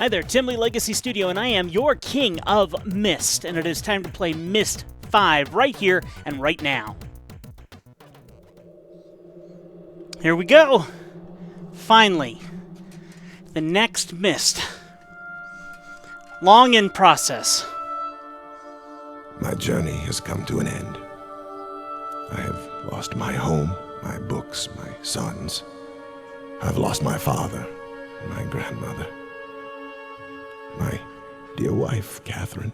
Hi there, Tim Lee Legacy Studio, and I am your king of MYST, and it is time to play MYST V right here and right now. Here we go. Finally, the next MYST. Long in process. My journey has come to an end. I have lost my home, my books, my sons. I've lost my father, my grandmother, my dear wife, Catherine.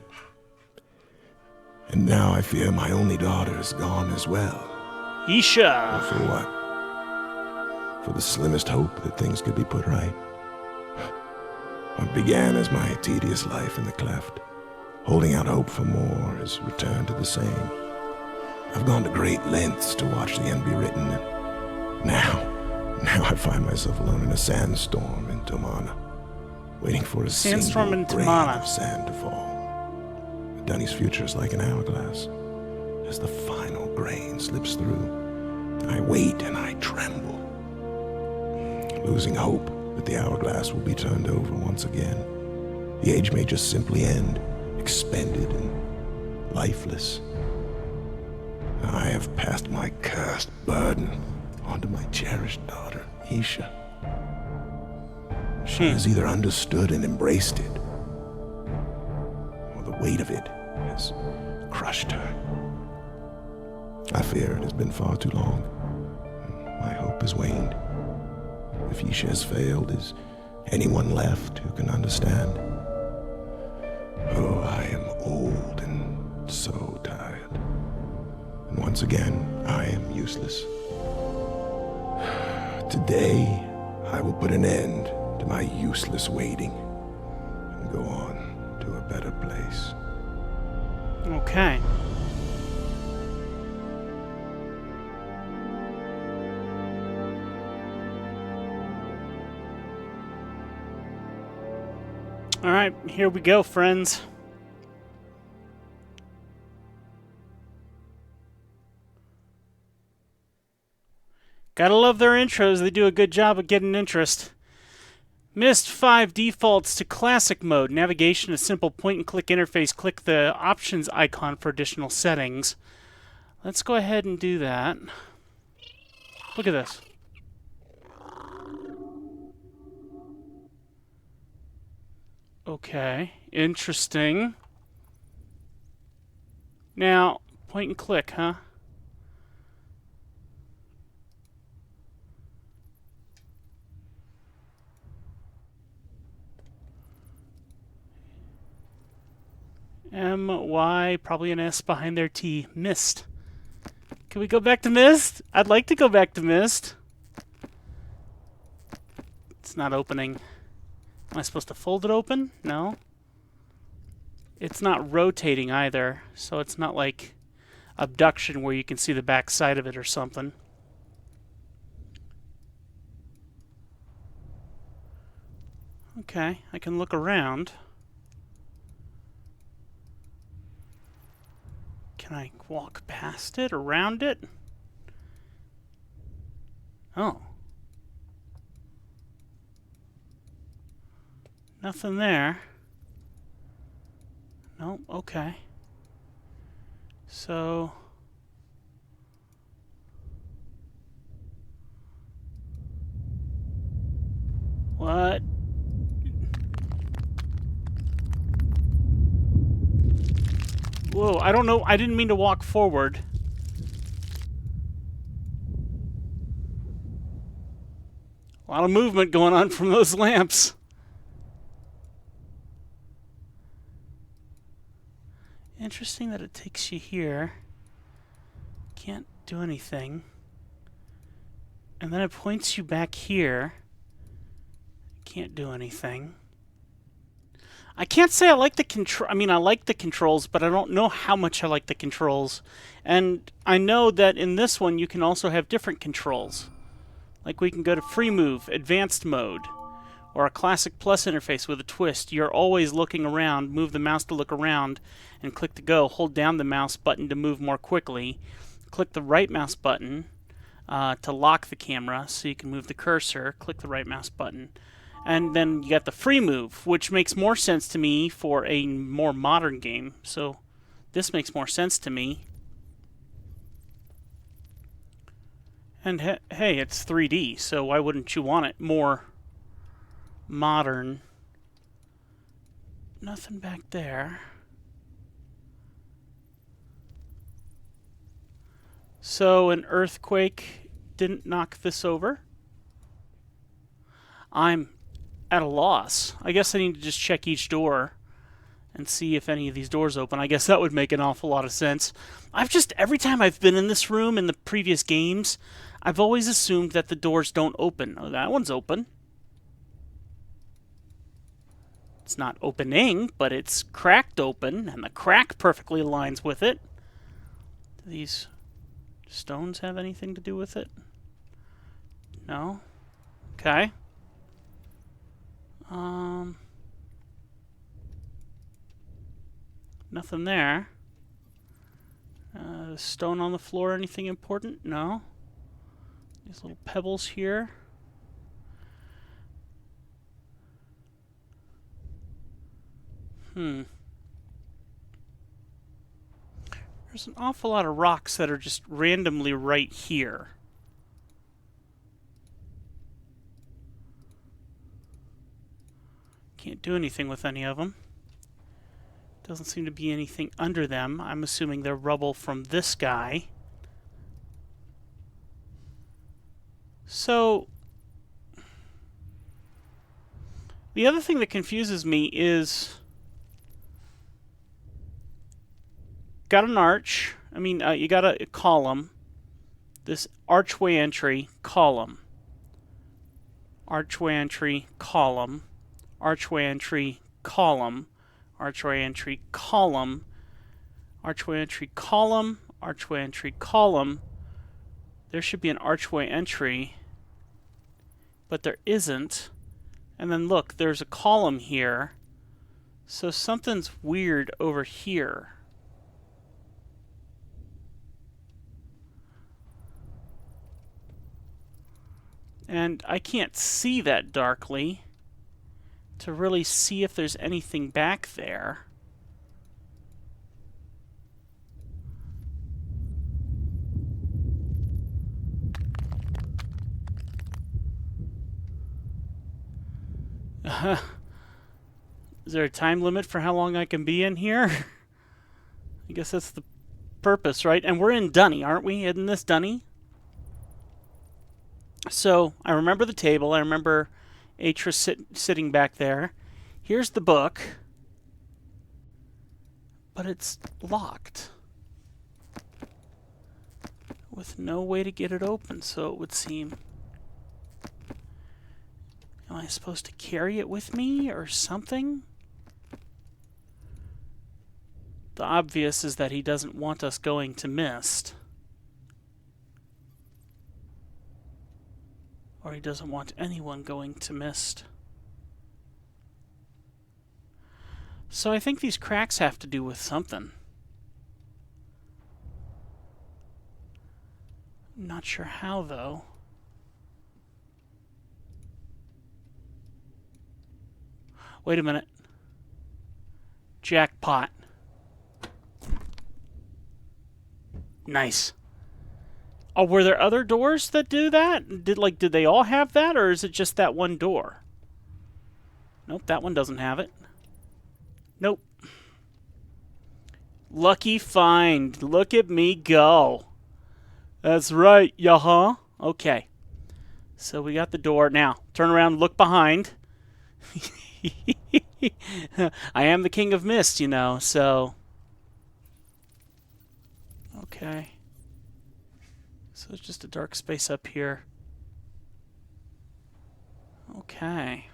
And now I fear my only daughter is gone as well. Isha. For what? For the slimmest hope that things could be put right. What began as my tedious life in the cleft, holding out hope for more, has returned to the same. I've gone to great lengths to watch the end be written, and now I find myself alone in a sandstorm in Tomana, waiting for a sandstorm single in grain Tomana. of sand to fall. Dunny's future is like an hourglass. As the final grain slips through, I wait and I tremble, losing hope that the hourglass will be turned over once again. The age may just simply end, expended and lifeless. I have passed my cursed burden on to my cherished daughter, Isha. She has either understood and embraced it, or the weight of it has crushed her. I fear it has been far too long. My hope has waned. If Isha has failed, is anyone left who can understand? Oh, I am old and so tired. And once again, I am useless. Today, I will put an end to my useless waiting and go on to a better place. Okay. All right, here we go, friends. Gotta love their intros. They do a good job of getting interest. MYST V defaults to classic mode. Navigation, a simple point-and-click interface. Click the options icon for additional settings. Let's go ahead and do that. Look at this. Okay, interesting. Now, point and click, huh? M-Y, probably an S behind their T. MYST. Can we go back to MYST? I'd like to go back to MYST. It's not opening. Am I supposed to fold it open? No. It's not rotating either, so it's not like abduction where you can see the back side of it or something. Okay, I can look around. Can I walk past it, around it? Oh. Nothing there. Nope, okay. So... what? Whoa, I don't know. I didn't mean to walk forward. A lot of movement going on from those lamps. Interesting that it takes you here. Can't do anything. And then it points you back here. Can't do anything. I can't say I like the control. I mean, I like the controls, but I don't know how much I like the controls. And I know that in this one you can also have different controls. Like we can go to free move, advanced mode, or a classic plus interface with a twist. You're always looking around. Move the mouse to look around and click to go. Hold down the mouse button to move more quickly. Click the right mouse button to lock the camera so you can move the cursor. Click the right mouse button. And then you got the free move, which makes more sense to me for a more modern game. So this makes more sense to me. And hey, it's 3D, so why wouldn't you want it more modern? Nothing back there. So an earthquake didn't knock this over. I'm at a loss. I guess I need to just check each door and see if any of these doors open. I guess that would make an awful lot of sense. Every time I've been in this room in the previous games, I've always assumed that the doors don't open. Oh, that one's open. It's not opening, but it's cracked open, and the crack perfectly aligns with it. Do these stones have anything to do with it? No? Okay. Nothing there. Stone on the floor, anything important? No. These little pebbles here. There's an awful lot of rocks that are just randomly right here. Can't do anything with any of them. Doesn't seem to be anything under them. I'm assuming they're rubble from this guy. So, the other thing that confuses me is, got an arch. I mean, you got a column. This archway entry, column. Archway entry, column. Archway entry, column. Archway entry, column. Archway entry, column. Archway entry, column. There should be an archway entry, but there isn't. And then look, there's a column here. So something's weird over here. And I can't see that darkly to really see if there's anything back there. Is there a time limit for how long I can be in here? I guess that's the purpose, right? And we're in Dunny, aren't we? Isn't this Dunny? So I remember the table. I remember Atris sitting back there. Here's the book. But it's locked. With no way to get it open, so it would seem. Am I supposed to carry it with me or something? The obvious is that he doesn't want us going to MYST. Or he doesn't want anyone going to MYST. So I think these cracks have to do with something. Not sure how, though. Wait a minute. Jackpot. Nice. Oh, were there other doors that do that? Did they all have that, or is it just that one door? Nope, that one doesn't have it. Nope. Lucky find. Look at me go. That's right, yeah-huh. Okay. So we got the door. Now, turn around, look behind. I am the king of MYST, you know, so... Okay. So it's just a dark space up here. Okay.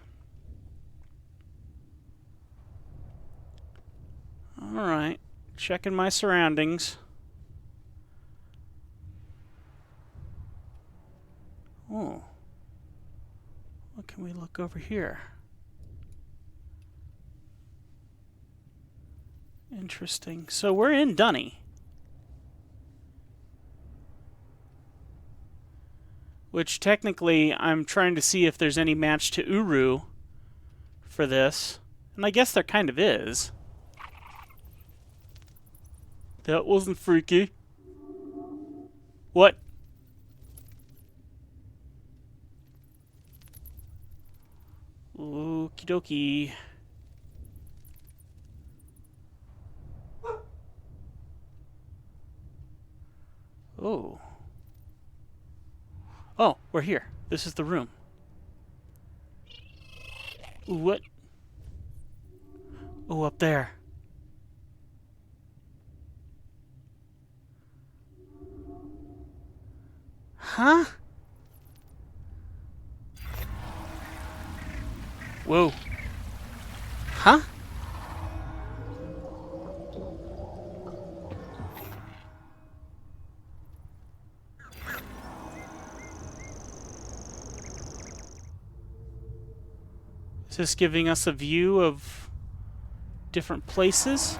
Alright. Checking my surroundings. Oh. What can we look over here? Interesting. So we're in Dunny. Which technically I'm trying to see if there's any match to Uru for this. And I guess there kind of is. That wasn't freaky. What? Okie dokie. Oh. Oh, we're here. This is the room. Ooh, what? Oh, up there. Huh? Whoa. Huh? Is this giving us a view of different places?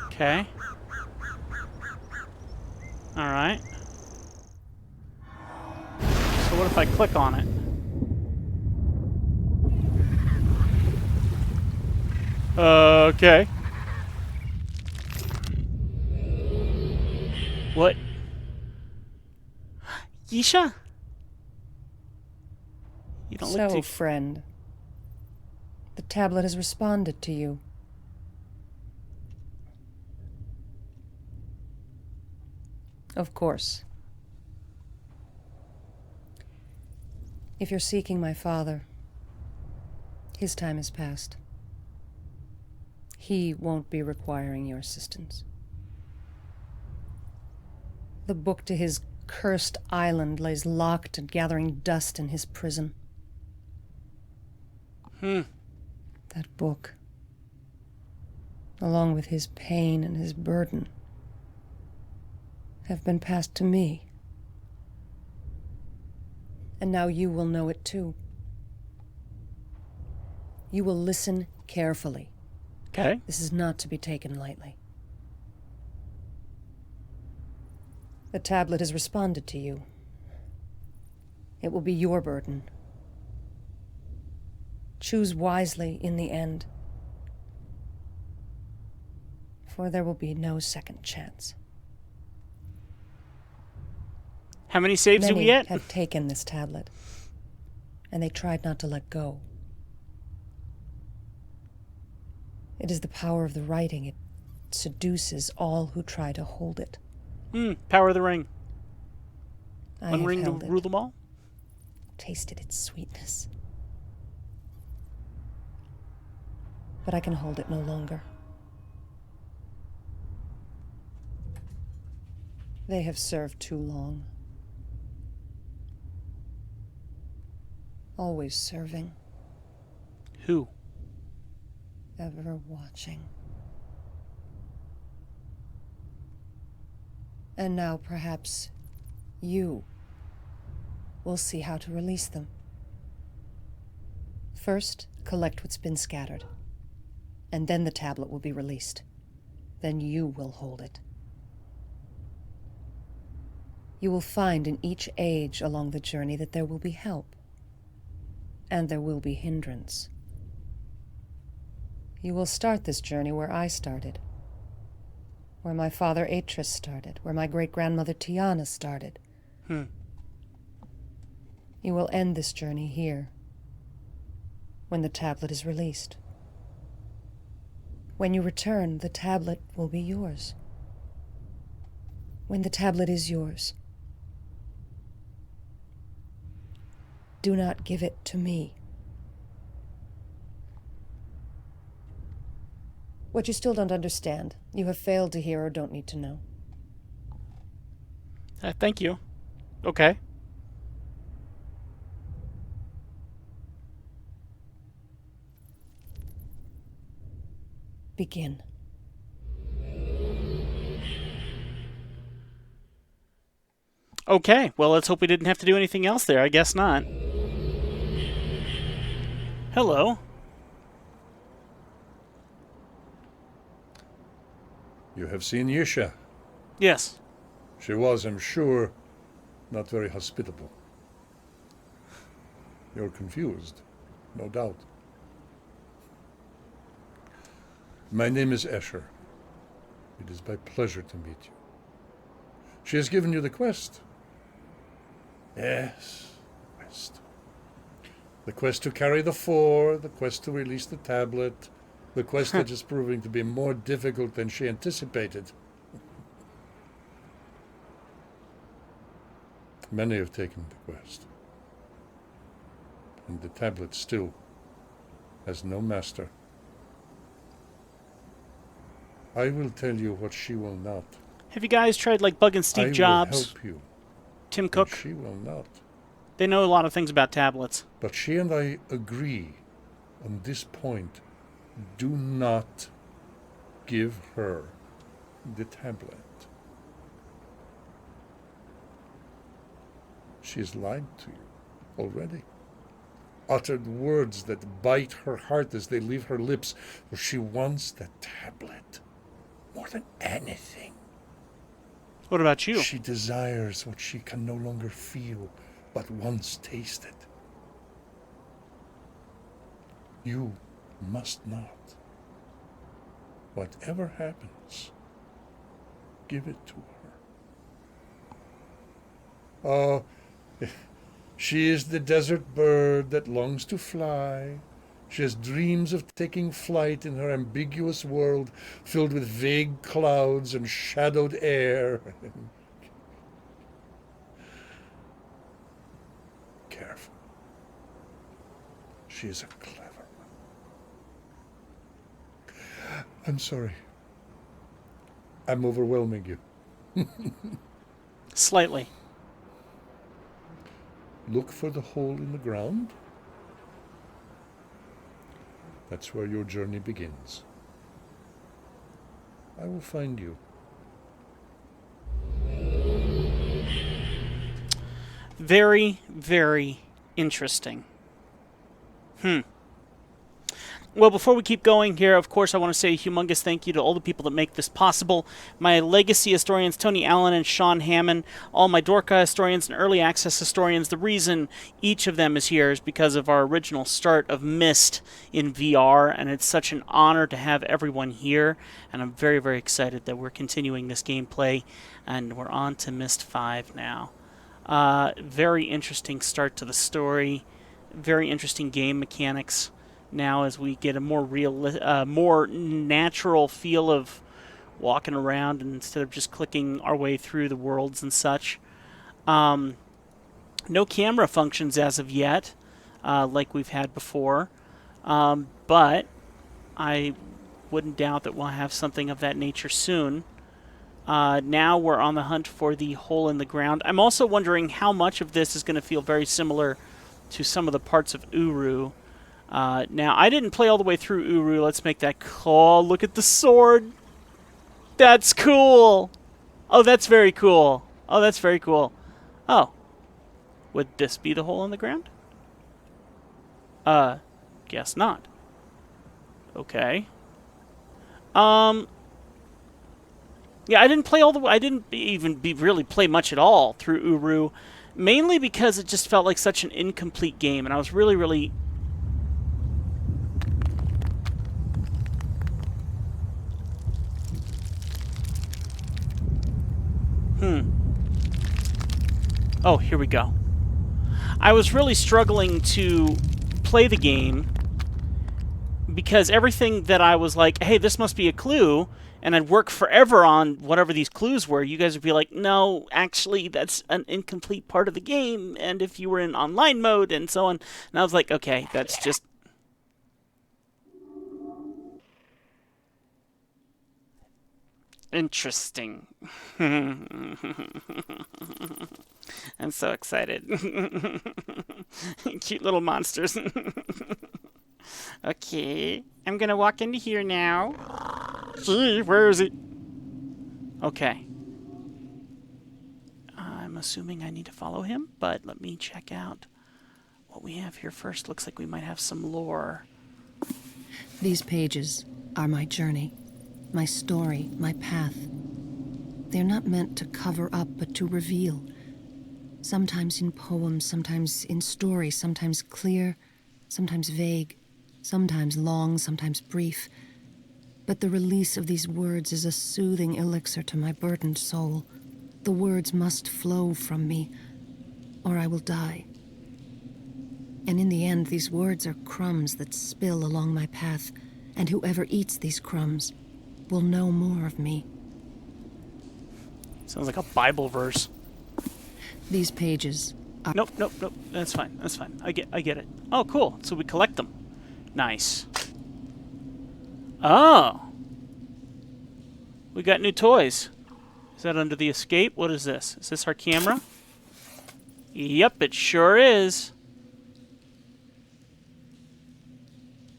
Okay. Alright. So what if I click on it? Okay. What? Yisha? You don't look So, too... friend, the tablet has responded to you. Of course. If you're seeking my father, his time is past. He won't be requiring your assistance. The book to his cursed island lays locked and gathering dust in his prison. That book, along with his pain and his burden, have been passed to me. And now you will know it too. You will listen carefully. Okay. This is not to be taken lightly. The tablet has responded to you. It will be your burden. Choose wisely in the end, for there will be no second chance. How many saves do we Many get? have taken this tablet, and they tried not to let go. It is the power of the writing. It seduces all who try to hold it. Power of the ring. I One have ring to held it, rule them all? tasted its sweetness. But I can hold it no longer. They have served too long. Always serving, Who? ever watching. And now perhaps you will see how to release them. First, collect what's been scattered, and then the tablet will be released. Then you will hold it. You will find in each age along the journey that there will be help, and there will be hindrance. You will start this journey where I started, where my father Atris started, where my great-grandmother Tiana started. You will end this journey here, when the tablet is released. When you return, the tablet will be yours. When the tablet is yours, do not give it to me. What you still don't understand, you have failed to hear or don't need to know. Thank you. Okay. Begin. Okay, well, let's hope we didn't have to do anything else there. I guess not. Hello. You have seen Yusha. Yes. She was, I'm sure, not very hospitable. You're confused, no doubt. My name is Escher. It is my pleasure to meet you. She has given you the quest. Yes, quest. The quest to carry the four, the quest to release the tablet, the quest that is proving to be more difficult than she anticipated. Many have taken the quest. And the tablet still has no master. I will tell you what she will not. Have you guys tried like bugging Steve I Jobs, will help you. Tim And Cook? she will not. They know a lot of things about tablets. But she and I agree on this point. Do not give her the tablet. She has lied to you already. Uttered words that bite her heart as they leave her lips, for she wants the tablet more than anything. What about you? She desires what she can no longer feel, but once tasted. You must not. Whatever happens, give it to her. Oh, she is the desert bird that longs to fly. She has dreams of taking flight in her ambiguous world filled with vague clouds and shadowed air. Careful. She is a clever one. I'm sorry. I'm overwhelming you. Slightly. Look for the hole in the ground. That's where your journey begins. I will find you. Very, very interesting. Well, before we keep going here, of course, I want to say a humongous thank you to all the people that make this possible. My legacy historians, Tony Allen and Sean Hammond, all my Dorka historians and early access historians. The reason each of them is here is because of our original start of MYST in VR, and it's such an honor to have everyone here, and I'm very, very excited that we're continuing this gameplay, and we're on to MYST V now. Very interesting start to the story, very interesting game mechanics. Now, as we get a more real, more natural feel of walking around instead of just clicking our way through the worlds and such. No camera functions as of yet, like we've had before, but I wouldn't doubt that we'll have something of that nature soon. Now we're on the hunt for the hole in the ground. I'm also wondering how much of this is going to feel very similar to some of the parts of Uru. Now, I didn't play all the way through Uru. Let's make that call. Look at the sword. That's cool. Oh, that's very cool. Oh, that's very cool. Oh. Would this be the hole in the ground? Guess not. Okay. Yeah, I didn't play all the way. I didn't even really play much at all through Uru, mainly because it just felt like such an incomplete game, and I was really Oh, here we go. I was really struggling to play the game because everything that I was like, hey, this must be a clue, and I'd work forever on whatever these clues were, you guys would be like, no, actually, that's an incomplete part of the game, and if you were in online mode, and so on. And I was like, okay, that's just... interesting. I'm so excited. Cute little monsters. Okay, I'm gonna walk into here now. Gee, where is he? Okay. I'm assuming I need to follow him, but let me check out what we have here first. Looks like we might have some lore. These pages are my journey, my story, my path. They're not meant to cover up, but to reveal. Sometimes in poems, sometimes in story, sometimes clear, sometimes vague, sometimes long, sometimes brief. But the release of these words is a soothing elixir to my burdened soul. The words must flow from me, or I will die. And in the end, these words are crumbs that spill along my path, and whoever eats these crumbs will know more of me. Sounds like a Bible verse. These pages are... Nope. That's fine. I get it. Oh, cool. So we collect them. Nice. Oh. We got new toys. Is that under the escape? What is this? Is this our camera? Yep, it sure is.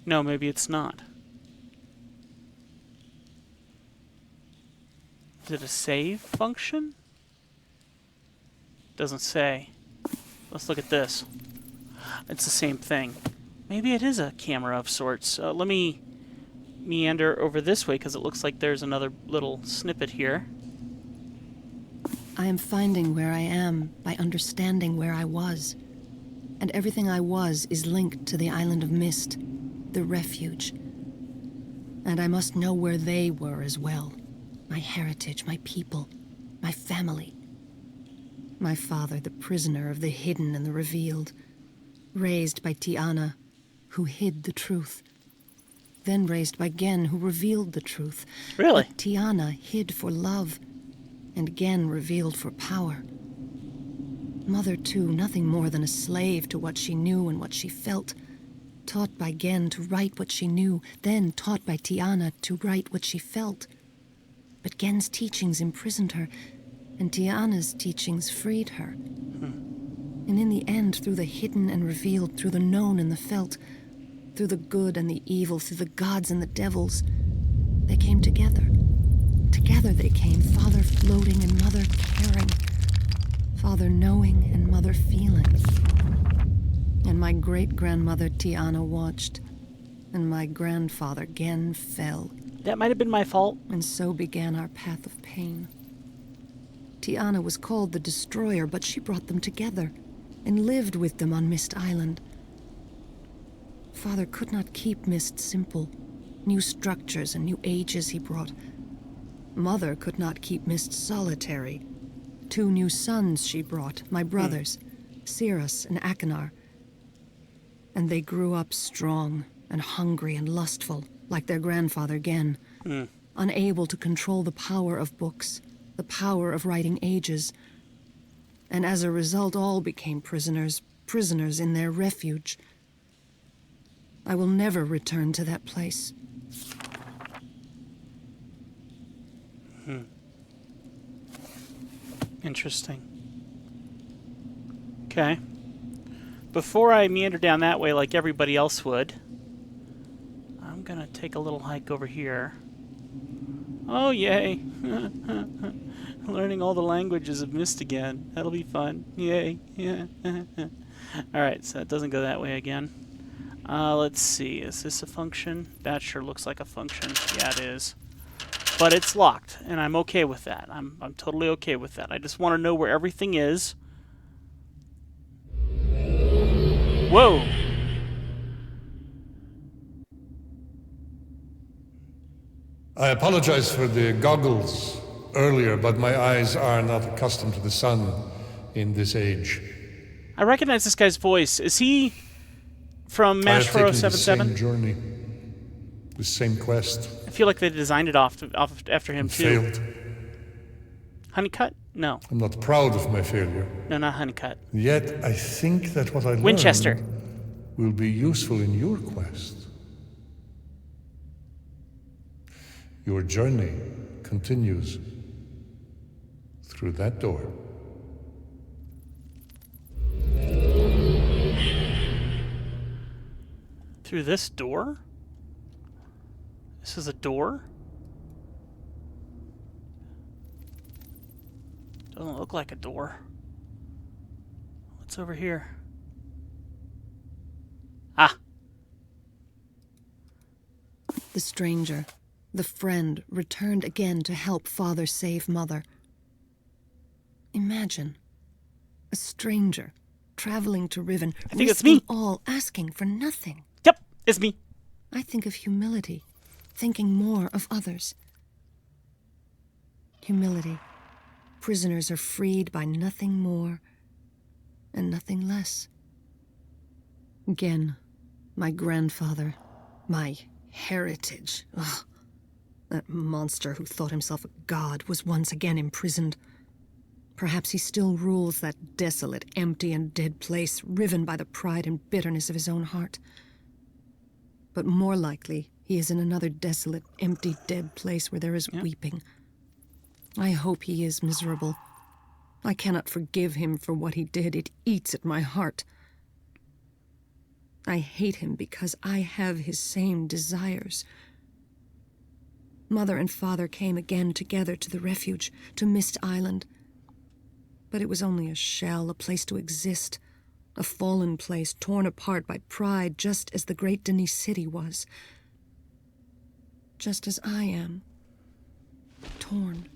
No, maybe it's not. Is it a save function? Doesn't say. Let's look at this. It's the same thing. Maybe it is a camera of sorts. Let me meander over this way because it looks like there's another little snippet here. I am finding where I am by understanding where I was. And everything I was is linked to the island of MYST, the refuge. And I must know where they were as well. My heritage, my people, my family. My father, the prisoner of the hidden and the revealed. Raised by Tiana, who hid the truth. Then raised by Gen, who revealed the truth. Really? But Tiana hid for love, and Gen revealed for power. Mother, too, nothing more than a slave to what she knew and what she felt. Taught by Gen to write what she knew, then taught by Tiana to write what she felt. But Gen's teachings imprisoned her, and Tiana's teachings freed her. And in the end, through the hidden and revealed, through the known and the felt, through the good and the evil, through the gods and the devils, they came together. Together they came, father floating and mother caring, father knowing and mother feeling. And my great-grandmother Tiana watched, and my grandfather Gen fell. That might have been my fault. And so began our path of pain. Tiana was called the Destroyer, but she brought them together and lived with them on MYST Island. Father could not keep MYST simple. New structures and new ages he brought. Mother could not keep MYST solitary. 2 new sons she brought, my brothers, Cirrus and Achenar. And they grew up strong and hungry and lustful, like their grandfather Gen, unable to control the power of books, the power of writing ages. And as a result, all became prisoners in their refuge. I will never return to that place. Interesting. Okay. Before I meander down that way like everybody else would, I'm gonna take a little hike over here. Oh, yay. Learning all the languages of MYST again. That'll be fun. Yay. Yeah. Alright, so that doesn't go that way again. Let's see. Is this a function? That sure looks like a function. Yeah, it is. But it's locked, and I'm okay with that. I'm totally okay with that. I just want to know where everything is. Whoa! I apologize for the goggles earlier, but my eyes are not accustomed to the sun in this age. I recognize this guy's voice. Is he from MASH I have taken the 4077? same journey, the same quest. I feel like they designed it off after him, too. Failed. Honeycut? No. I'm not proud of my failure. No, not Honeycut. Yet I think that what I learned Winchester. will be useful in your quest. Your journey continues through that door. Through this door? This is a door? Doesn't look like a door. What's over here? Ah! The stranger, the friend, returned again to help Father save Mother. Imagine a stranger traveling to Riven, I think it's risking me. all, asking for nothing. Yep, it's me. I think of humility, thinking more of others. Humility. Prisoners are freed by nothing more and nothing less. Again, my grandfather, my heritage. Ugh. That monster who thought himself a god was once again imprisoned. Perhaps he still rules that desolate, empty, and dead place, riven by the pride and bitterness of his own heart. But more likely, he is in another desolate, empty, dead place where there is weeping. I hope he is miserable. I cannot forgive him for what he did. It eats at my heart. I hate him because I have his same desires. Mother and father came again together to the refuge, to MYST Island. But it was only a shell, a place to exist. A fallen place, torn apart by pride, just as the great Denis city was. Just as I am. Torn.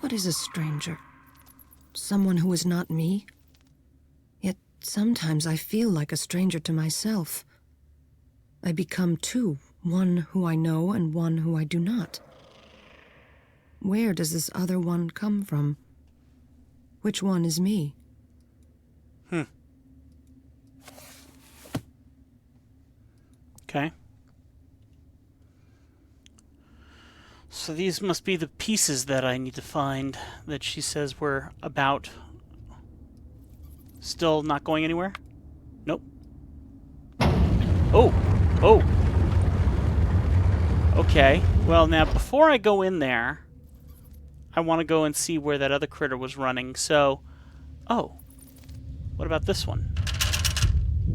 What is a stranger? Someone who is not me? Yet sometimes I feel like a stranger to myself. I become two, one who I know and one who I do not. Where does this other one come from? Which one is me? Okay. So these must be the pieces that I need to find that she says were about. Still not going anywhere? Nope. Oh! Oh! Okay. Well, now, before I go in there, I want to go and see where that other critter was running, so... Oh. What about this one?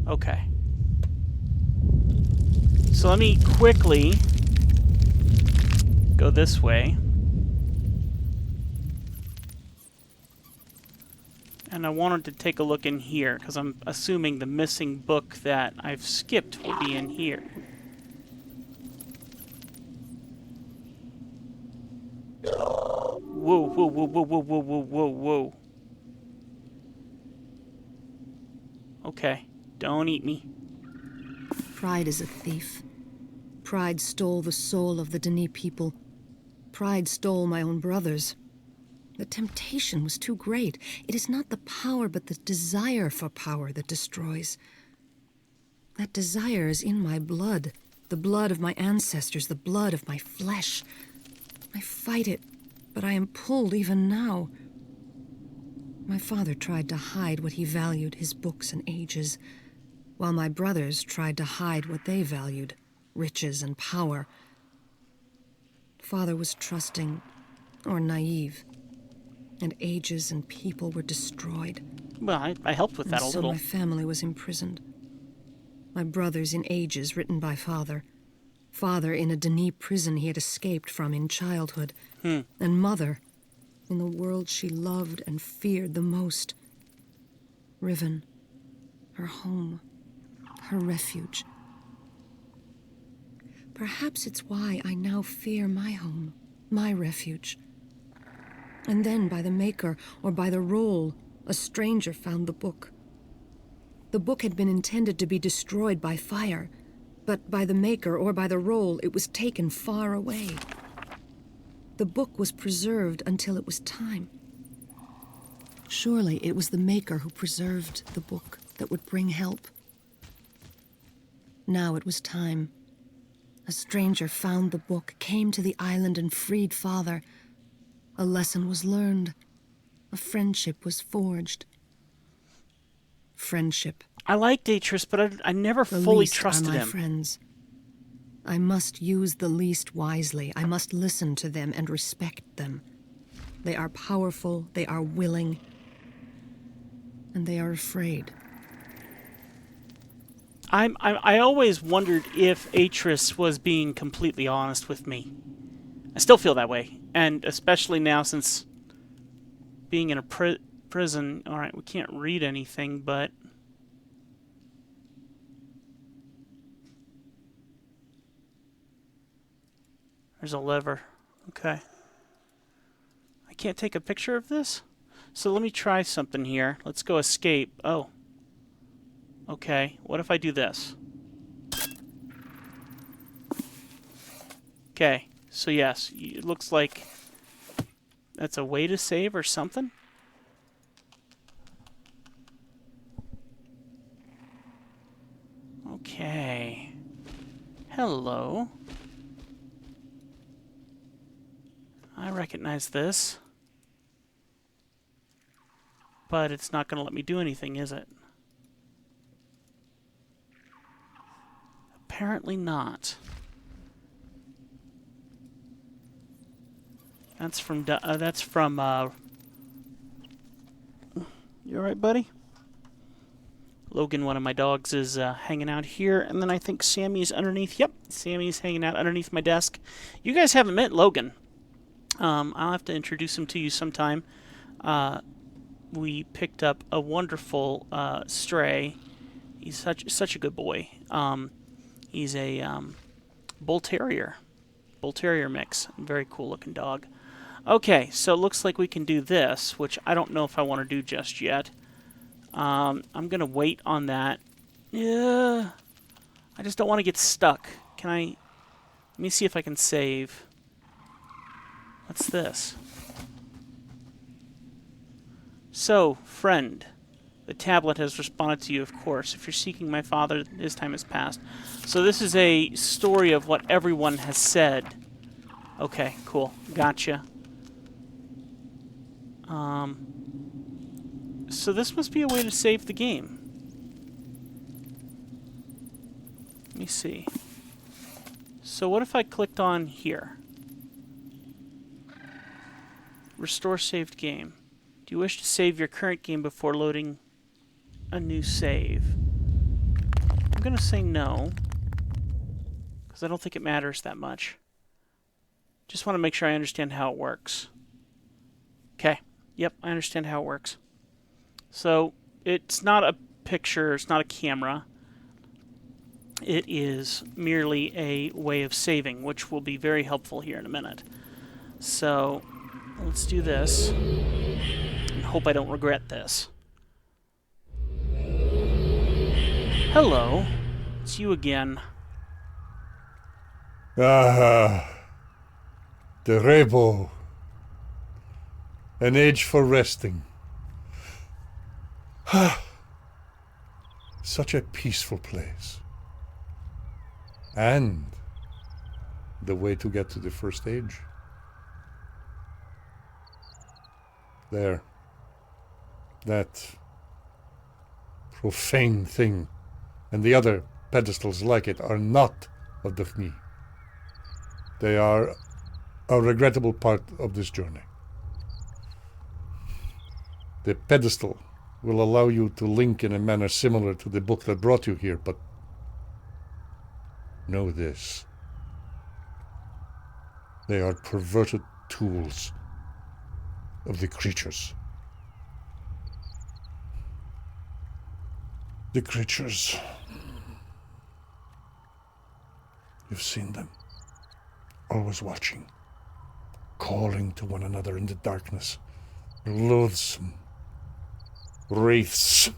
Okay. So let me quickly go this way. And I wanted to take a look in here, because I'm assuming the missing book that I've skipped will be in here. Whoa, whoa, whoa, whoa, whoa, whoa, whoa, whoa, whoa. Okay, don't eat me. Pride is a thief. Pride stole the soul of the Denis people. Pride stole my own brothers. The temptation was too great. It is not the power, but the desire for power that destroys. That desire is in my blood, the blood of my ancestors, the blood of my flesh. I fight it, but I am pulled even now. My father tried to hide what he valued, his books and ages, while my brothers tried to hide what they valued, riches and power. Father was trusting, or naive, and ages and people were destroyed. Well, I helped with that a So little. my family was imprisoned. My brothers in ages written by father. Father in a Denis prison he had escaped from in childhood. And mother in the world she loved and feared the most. Riven, her home, her refuge. Perhaps it's why I now fear my home, my refuge. And then by the maker, or by the roll, a stranger found the book. The book had been intended to be destroyed by fire, but by the maker, or by the roll, it was taken far away. The book was preserved until it was time. Surely it was the maker who preserved the book that would bring help. Now it was time. A stranger found the book, came to the island and freed father. A lesson was learned. A friendship was forged. Friendship. I liked Atris, but I never The fully least trusted are my him. friends. I must use the least wisely. I must listen to them and respect them. They are powerful, they are willing, and they are afraid. I always wondered if Atris was being completely honest with me. I still feel that way, and especially now since being in a prison. All right, we can't read anything, but there's a lever. Okay. I can't take a picture of this? So let me try something here. Let's go escape. Oh. Okay, what if I do this? Okay, so yes, it looks like that's a way to save or something. Okay. Hello. I recognize this. But it's not going to let me do anything, is it? Apparently not. That's from you alright, buddy? Logan, one of my dogs, is hanging out here, and then I think Sammy's underneath. Yep, Sammy's hanging out underneath my desk. You guys haven't met Logan. I'll have to introduce him to you sometime. We picked up a wonderful stray. He's such a good boy. He's a bull terrier mix. Very cool looking dog. Okay, so it looks like we can do this, which I don't know if I want to do just yet. I'm gonna wait on that. Yeah, I just don't want to get stuck. Can I? Let me see if I can save. What's this? So, friend, the tablet has responded to you, of course. If you're seeking my father, his time has passed. So this is a story of what everyone has said. Okay, cool. Gotcha. So this must be a way to save the game. Let me see. So what if I clicked on here? Restore saved game. Do you wish to save your current game before loading a new save? I'm going to say no, because I don't think it matters that much. Just want to make sure I understand how it works. Okay. Yep, I understand how it works. So, it's not a picture, it's not a camera. It is merely a way of saving, which will be very helpful here in a minute. So, let's do this. And hope I don't regret this. Hello. It's you again. Ah, the Rebo. An age for resting. Such a peaceful place. And the way to get to the first age. There. That profane thing and the other pedestals like it are not of Daphne. They are a regrettable part of this journey. The pedestal will allow you to link in a manner similar to the book that brought you here, but know this. They are perverted tools of the creatures. The creatures. You've seen them. Always watching. Calling to one another in the darkness. Loathsome. Wraiths.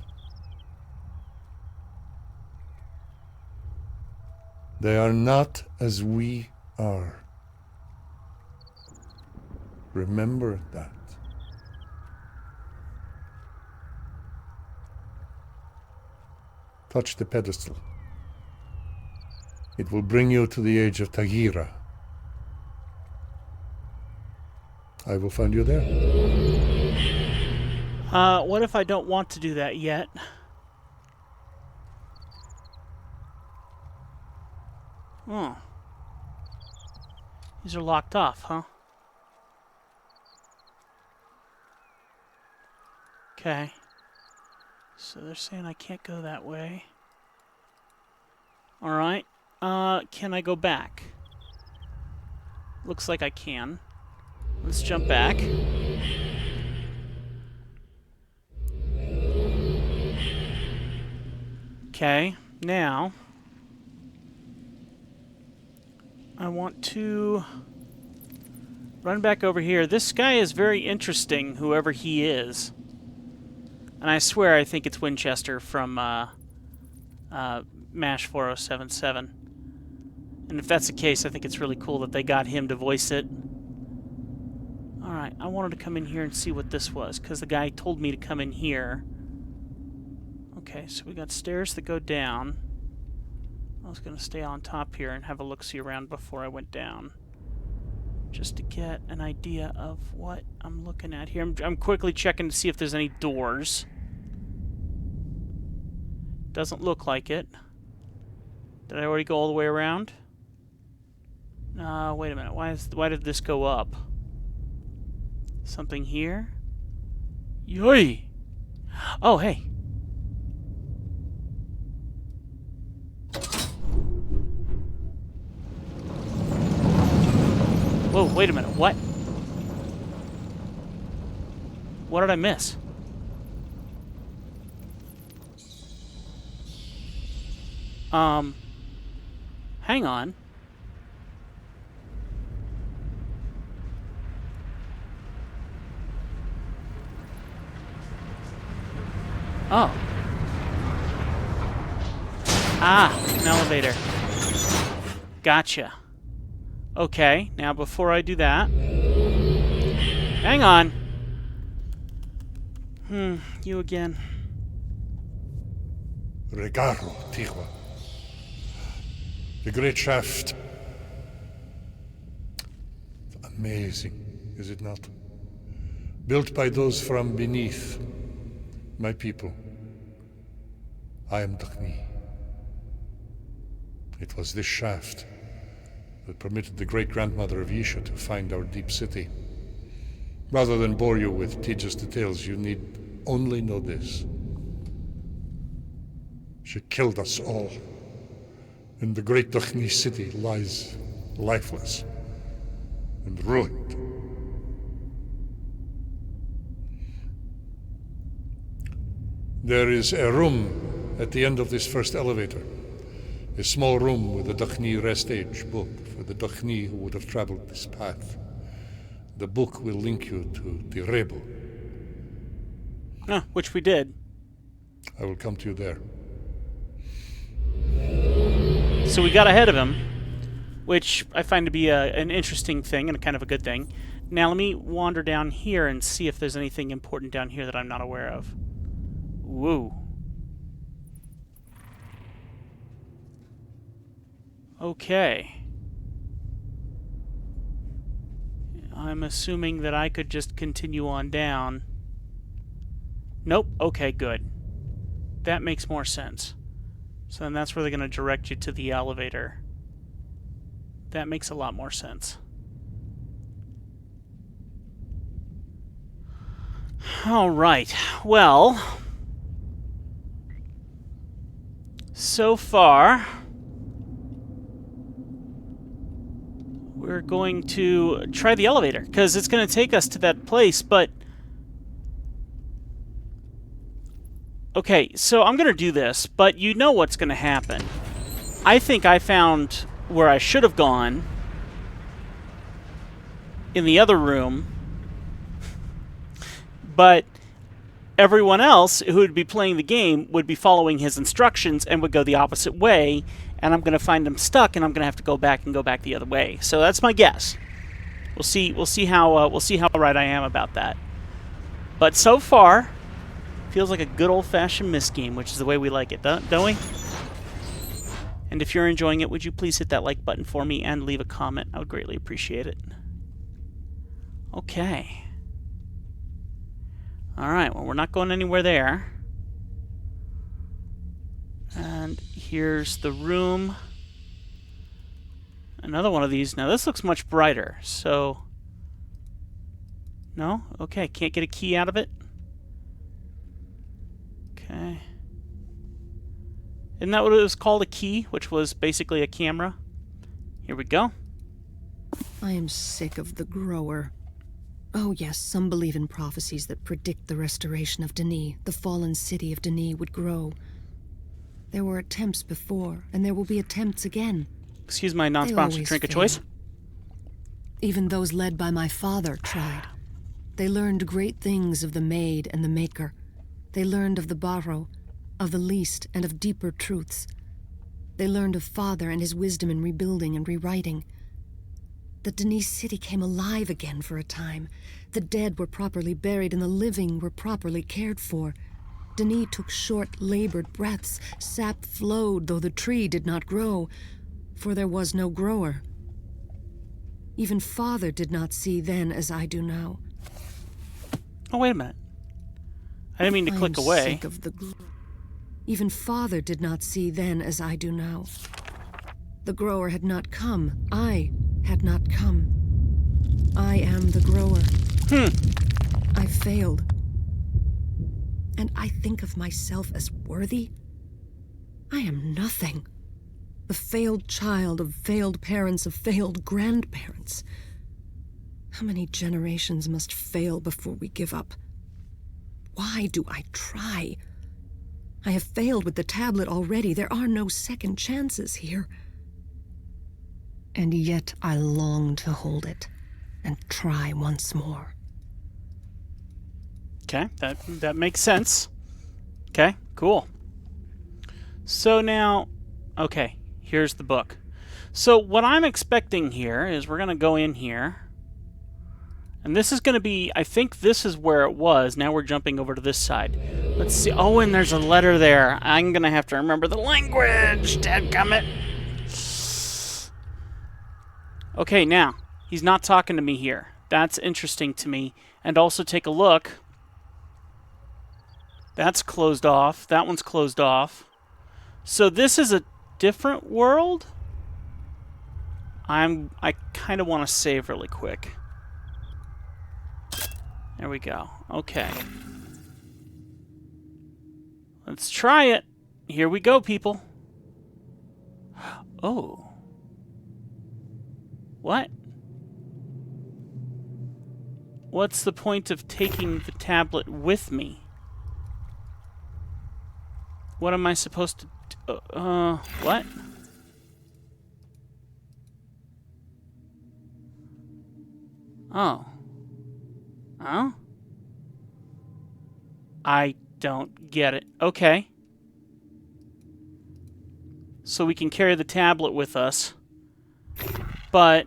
They are not as we are. Remember that. Touch the pedestal. It will bring you to the age of Tagira. I will find you there. What if I don't want to do that yet? Oh. These are locked off, huh? Okay. So they're saying I can't go that way. Alright. Can I go back? Looks like I can. Let's jump back. Okay, now I want to run back over here. This guy is very interesting, whoever he is. And I swear I think it's Winchester from MASH 4077. And if that's the case, I think it's really cool that they got him to voice it. Alright, I wanted to come in here and see what this was, because the guy told me to come in here. Okay, so we got stairs that go down. I was going to stay on top here and have a look-see around before I went down, just to get an idea of what I'm looking at here. I'm quickly checking to see if there's any doors. Doesn't look like it. Did I already go all the way around? Wait a minute. Why did this go up? Something here? Yoi! Oh, hey. Whoa, wait a minute. What? What did I miss? Hang on. Oh. Ah, an elevator. Gotcha. Okay, now before I do that... Hang on. You again. Regaro, Tigua. The great shaft. Amazing, is it not? Built by those from beneath, my people. I am Dakhni. It was this shaft that permitted the great-grandmother of Yisha to find our deep city. Rather than bore you with tedious details, you need only know this. She killed us all, and the great Dakhni city lies lifeless and ruined. There is a room at the end of this first elevator. A small room with a Dakhni rest age book for the Dakhni who would have traveled this path. The book will link you to the Rebo. Ah, which we did. I will come to you there. So we got ahead of him, which I find to be an interesting thing and kind of a good thing. Now let me wander down here and see if there's anything important down here that I'm not aware of. Woo. Okay. I'm assuming that I could just continue on down. Nope. Okay, good. That makes more sense. So then that's where they're going to direct you to the elevator. That makes a lot more sense. All right. Well, so far, we're going to try the elevator, because it's going to take us to that place, but... Okay, so I'm going to do this, but you know what's going to happen. I think I found where I should have gone in the other room, but everyone else who would be playing the game would be following his instructions and would go the opposite way, and I'm going to find them stuck, and I'm going to have to go back the other way. So that's my guess. We'll see how right I am about that. But so far, feels like a good old-fashioned MYST game, which is the way we like it, don't we? And if you're enjoying it, would you please hit that like button for me and leave a comment? I would greatly appreciate it. Okay. Alright, well, we're not going anywhere there. And here's the room. Another one of these. Now, this looks much brighter, so... No? Okay, can't get a key out of it? Okay. Isn't that what it was called, a key, which was basically a camera? Here we go. I am sick of the grower. Oh yes, some believe in prophecies that predict the restoration of Denis. The fallen city of Denis would grow. There were attempts before, and there will be attempts again. Excuse my non-sponsored drink of choice. Even those led by my father tried. They learned great things of the Maid and the Maker. They learned of the Barrow, of the least, and of deeper truths. They learned of Father and his wisdom in rebuilding and rewriting. The Denise city came alive again for a time. The dead were properly buried and the living were properly cared for. Denis took short, labored breaths. Sap flowed, though the tree did not grow, for there was no grower. Even Father did not see then as I do now. Oh, wait a minute. I didn't mean to click away. Sick of the Even Father did not see then as I do now. The grower had not come. I had not come. I am the grower. I failed. And I think of myself as worthy. I am nothing. The failed child of failed parents of failed grandparents. How many generations must fail before we give up? Why do I try? I have failed with the tablet already. There are no second chances here. And yet I long to hold it and try once more. Okay, that makes sense. Okay, cool. So now, okay, here's the book. So what I'm expecting here is we're going to go in here. And this is going to be, I think this is where it was. Now we're jumping over to this side. Let's see. Oh, and there's a letter there. I'm going to have to remember the language. Dadgummit. Okay, now, he's not talking to me here. That's interesting to me. And also take a look. That's closed off. That one's closed off. So this is a different world? I kind of want to save really quick. There we go. Okay. Let's try it. Here we go, people. Oh. What? What's the point of taking the tablet with me? What am I supposed to do? What? Oh. Huh? I don't get it. Okay. So we can carry the tablet with us. But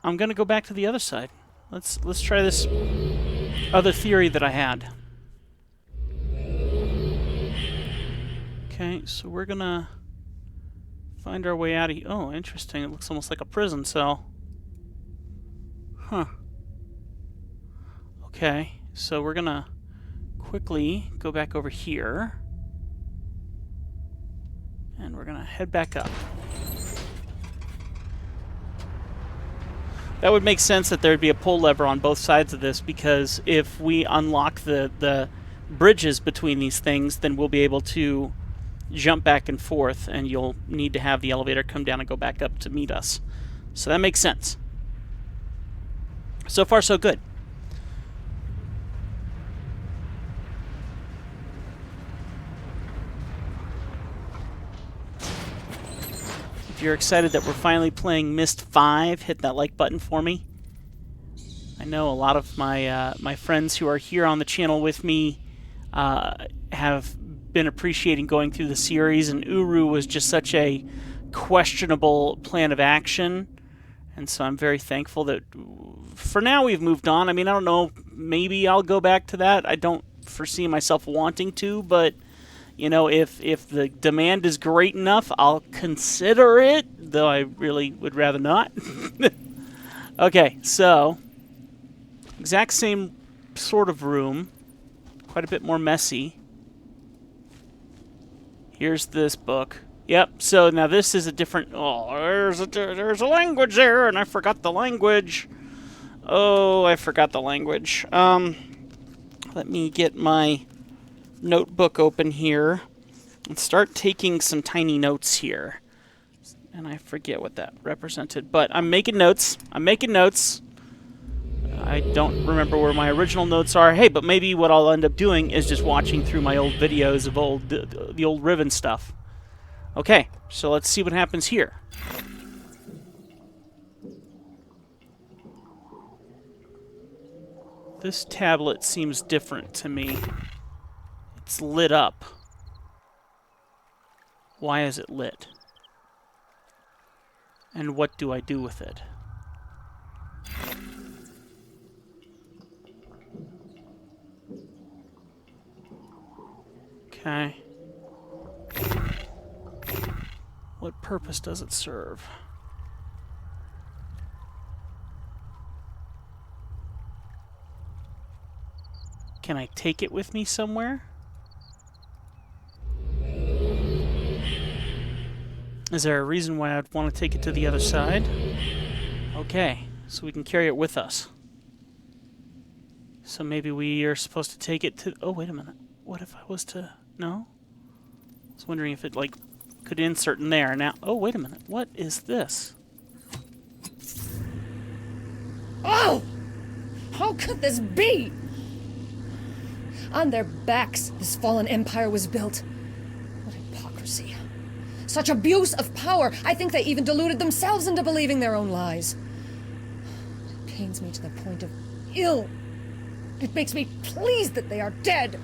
I'm going to go back to the other side. Let's try this other theory that I had. Okay, so we're going to find our way out of here. Oh, interesting. It looks almost like a prison cell. Huh. Okay, so we're going to quickly go back over here. And we're going to head back up. That would make sense that there would be a pull lever on both sides of this, because if we unlock the bridges between these things, then we'll be able to jump back and forth, and you'll need to have the elevator come down and go back up to meet us. So that makes sense. So far, so good. If you're excited that we're finally playing MYST V, hit that like button for me. I know a lot of my friends who are here on the channel with me have been appreciating going through the series, and Uru was just such a questionable plan of action, and so I'm very thankful that for now we've moved on. I mean, I don't know, maybe I'll go back to that. I don't foresee myself wanting to, but you know, if the demand is great enough, I'll consider it, though I really would rather not. Okay, so exact same sort of room, quite a bit more messy. Here's this book. Yep, so now this is a different... Oh, there's a language there, and I forgot the language. Oh, I forgot the language. Let me get my notebook open here and start taking some tiny notes here. And I forget what that represented, but I'm making notes. I don't remember where my original notes are. Hey, but maybe what I'll end up doing is just watching through my old videos of the old Riven stuff. Okay, so let's see what happens here. This tablet seems different to me. It's lit up. Why is it lit? And what do I do with it? Okay. What purpose does it serve? Can I take it with me somewhere? Is there a reason why I'd want to take it to the other side? Okay, so we can carry it with us. So maybe we are supposed to take it to... Oh, wait a minute. What if I was to... No? I was wondering if it, like, could insert in there. Now... Oh, wait a minute. What is this? Oh! How could this be? On their backs, this fallen empire was built. What hypocrisy. Such abuse of power. I think they even deluded themselves into believing their own lies. It pains me to the point of ill. It makes me pleased that they are dead.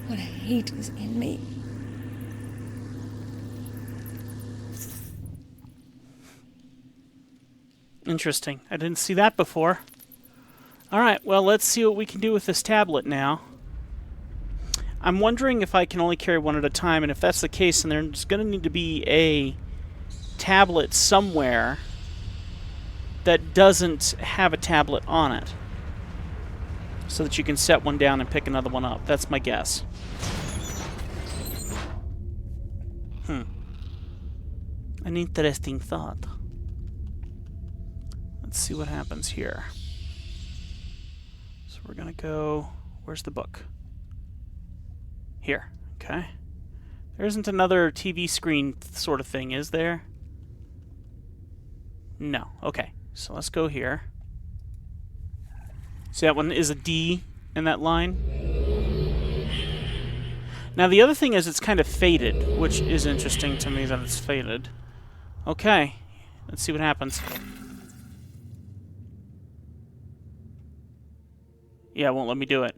What hate is in me. Interesting. I didn't see that before. Alright, well, let's see what we can do with this tablet now. I'm wondering if I can only carry one at a time, and if that's the case, then there's going to need to be a tablet somewhere that doesn't have a tablet on it, so that you can set one down and pick another one up. That's my guess. An interesting thought. Let's see what happens here. So we're going to go... Where's the book? Here. Okay. There isn't another TV screen sort of thing, is there? No. Okay. So let's go here. See, that one is a D in that line. Now, the other thing is it's kind of faded, which is interesting to me that it's faded. Okay. Let's see what happens. Yeah, it won't let me do it.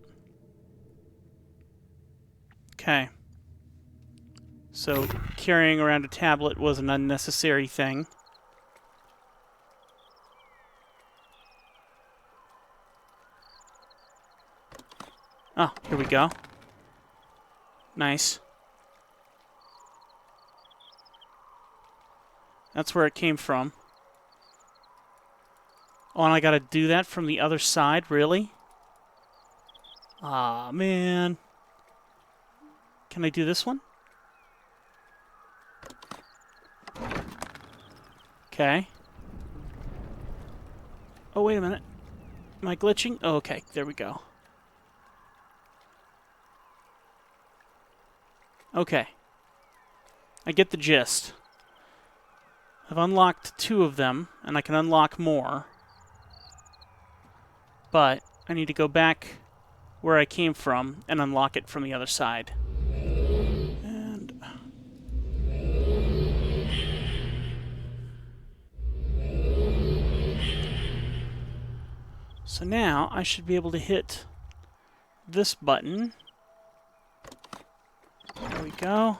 Okay. So, carrying around a tablet was an unnecessary thing. Oh, here we go. Nice. That's where it came from. Oh, and I gotta do that from the other side? Really? Aw, man. Can I do this one? Okay. Oh, wait a minute. Am I glitching? Oh, okay, there we go. Okay. I get the gist. I've unlocked 2 of them, and I can unlock more. But I need to go back where I came from and unlock it from the other side. And... So now I should be able to hit this button. There we go.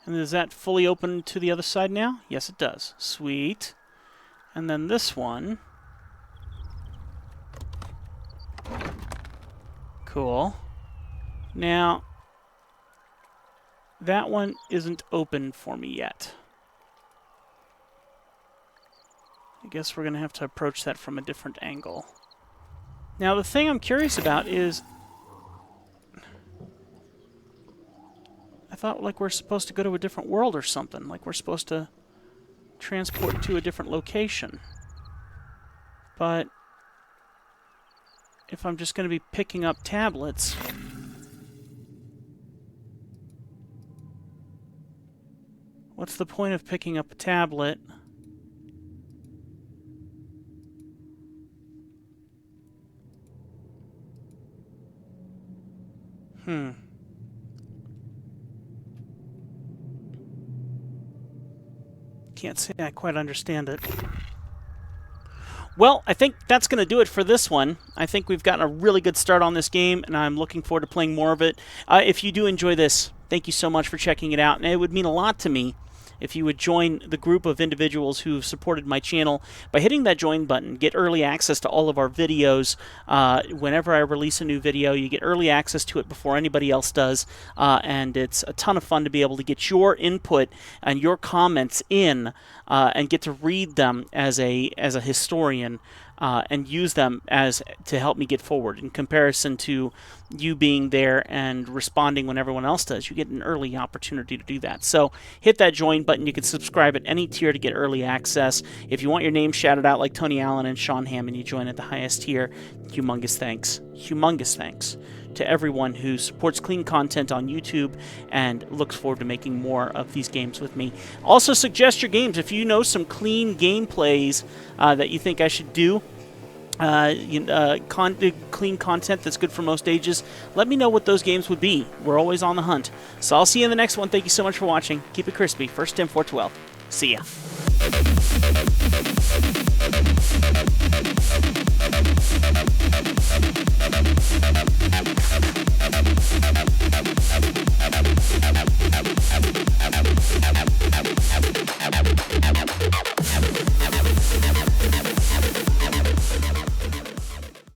And is that fully open to the other side now? Yes, it does. Sweet. And then this one. Cool. Now, that one isn't open for me yet. I guess we're going to have to approach that from a different angle. Now, the thing I'm curious about is... I thought, like, we're supposed to go to a different world or something. Like, we're supposed to transport to a different location. But... if I'm just going to be picking up tablets... what's the point of picking up a tablet? can't say I quite understand it. Well, I think that's going to do it for this one. I think we've gotten a really good start on this game, and I'm looking forward to playing more of it. If you do enjoy this, thank you so much for checking it out, and it would mean a lot to me if you would join the group of individuals who've supported my channel by hitting that join button. Get early access to all of our videos. Whenever I release a new video, you get early access to it before anybody else does, and it's a ton of fun to be able to get your input and your comments in and get to read them as a historian. And use them to help me get forward. In comparison to you being there and responding when everyone else does, you get an early opportunity to do that. So hit that join button. You can subscribe at any tier to get early access. If you want your name shouted out like Tony Allen and Sean Hammond, you join at the highest tier. Humongous thanks to everyone who supports clean content on YouTube and looks forward to making more of these games with me. Also suggest your games. If you know some clean gameplays that you think I should do, clean content that's good for most ages, let me know what those games would be. We're always on the hunt. So I'll see you in the next one. Thank you so much for watching. Keep it crispy. First Tim 412. See ya.